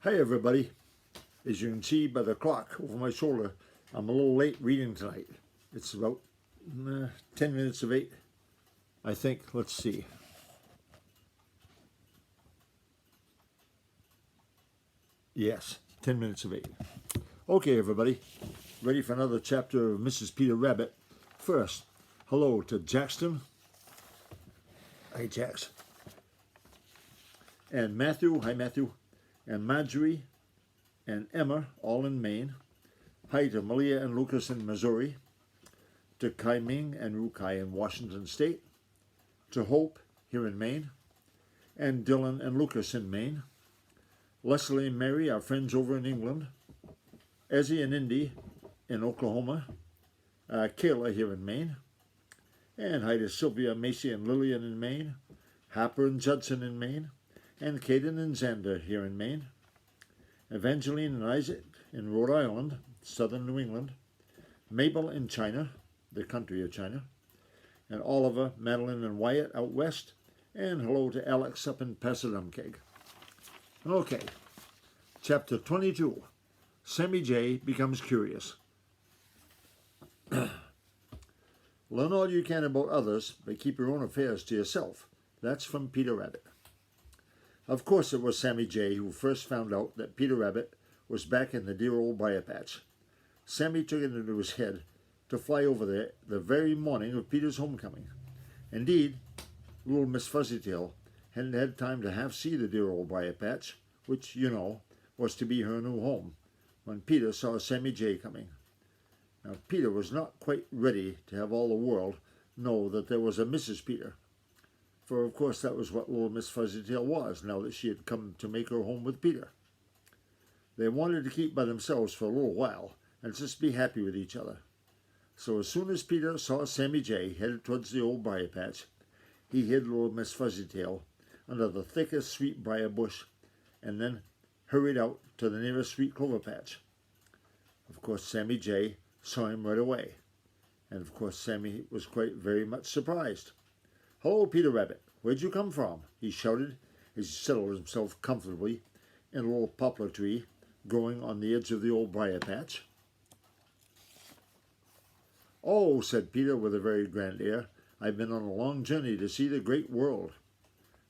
Hi everybody. As you can see by the clock over my shoulder, I'm a little late reading tonight. It's about 10 minutes of 8, I think. Let's see. Yes, 10 minutes of 8. Okay everybody, ready for another chapter of Mrs. Peter Rabbit. First, hello to Jackson. Hi Jax. And Matthew. Hi Matthew. And Marjorie and Emma, all in Maine. Hi to Malia and Lucas in Missouri. To Kai Ming and Rukai in Washington State. To Hope here in Maine. And Dylan and Lucas in Maine. Leslie and Mary, our friends over in England. Ezzy and Indy in Oklahoma. Kayla here in Maine. And hi to Sylvia, Macy, and Lillian in Maine. Happer and Judson in Maine. And Caden and Xander here in Maine. Evangeline and Isaac in Rhode Island, southern New England. Mabel in China, the country of China. And Oliver, Madeline, and Wyatt out west. And hello to Alex up in Passadumkeag. Okay, chapter 22. Sammy J becomes curious. Learn all you can about others, but keep your own affairs to yourself. That's from Peter Rabbit. Of course it was Sammy J who first found out that Peter Rabbit was back in the dear old briar patch. Sammy took it into his head to fly over there the very morning of Peter's homecoming. Indeed, little Miss Fuzzytail hadn't had time to half see the dear old briar patch, which, you know, was to be her new home, when Peter saw Sammy J coming. Now, Peter was not quite ready to have all the world know that there was a Mrs. Peter. For, of course, that was what little Miss Fuzzytail was, now that she had come to make her home with Peter. They wanted to keep by themselves for a little while and just be happy with each other. So as soon as Peter saw Sammy J headed towards the old briar patch, he hid little Miss Fuzzytail under the thickest sweet briar bush and then hurried out to the nearest sweet clover patch. Of course, Sammy J saw him right away, and of course Sammy was quite very much surprised. "Hello, Peter Rabbit, where'd you come from?" he shouted as he settled himself comfortably in a little poplar tree growing on the edge of the old briar patch. "Oh," said Peter with a very grand air, "I've been on a long journey to see the great world."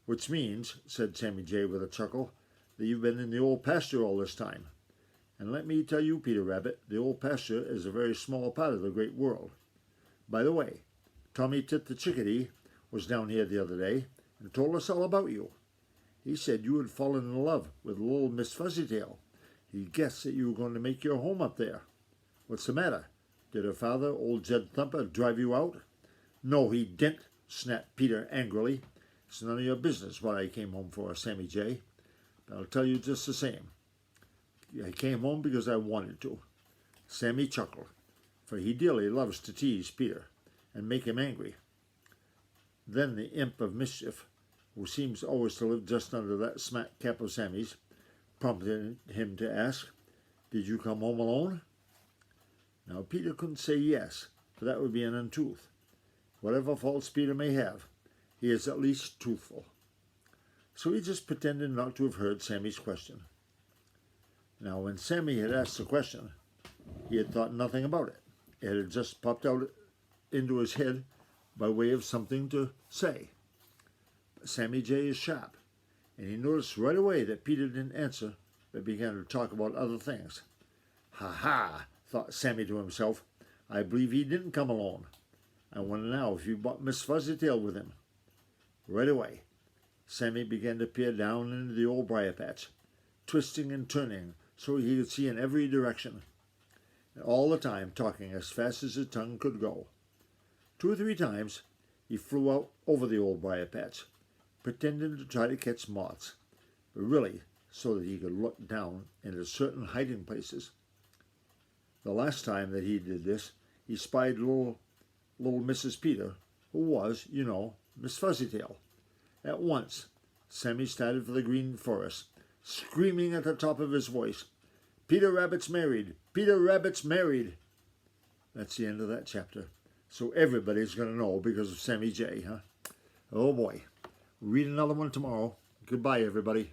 "Which means," said Sammy J with a chuckle, "that you've been in the old pasture all this time. And let me tell you, Peter Rabbit, the old pasture is a very small part of the great world. By the way, Tommy Tit the Chickadee was down here the other day and told us all about you. He said you had fallen in love with little Miss Fuzzytail. He guessed that you were going to make your home up there. What's the matter? Did her father, old Jed Thumper, drive you out?" "No, he didn't," snapped Peter angrily. "It's none of your business what I came home for, Sammy J. But I'll tell you just the same. I came home because I wanted to." Sammy chuckled, for he dearly loves to tease Peter and make him angry. Then the imp of mischief, who seems always to live just under that smack cap of Sammy's, prompted him to ask, "Did you come home alone?" Now Peter couldn't say yes, for that would be an untruth. Whatever faults Peter may have, he is at least truthful. So he just pretended not to have heard Sammy's question. Now when Sammy had asked the question, he had thought nothing about it. It had just popped out into his head by way of something to say. But Sammy J is sharp, and he noticed right away that Peter didn't answer, but began to talk about other things. "Ha ha," thought Sammy to himself, "I believe he didn't come alone. I wonder now if he brought Miss Fuzzytail with him." Right away, Sammy began to peer down into the old briar patch, twisting and turning so he could see in every direction, and all the time talking as fast as his tongue could go. 2 or 3 times he flew out over the old briar patch, pretending to try to catch moths, but really so that he could look down into certain hiding places. The last time that he did this, he spied little Mrs. Peter, who was, you know, Miss Fuzzytail. At once, Sammy started for the Green Forest, screaming at the top of his voice, "Peter Rabbit's married! Peter Rabbit's married!" That's the end of that chapter. So everybody's going to know because of Sammy J, huh? Oh boy. Read another one tomorrow. Goodbye, everybody.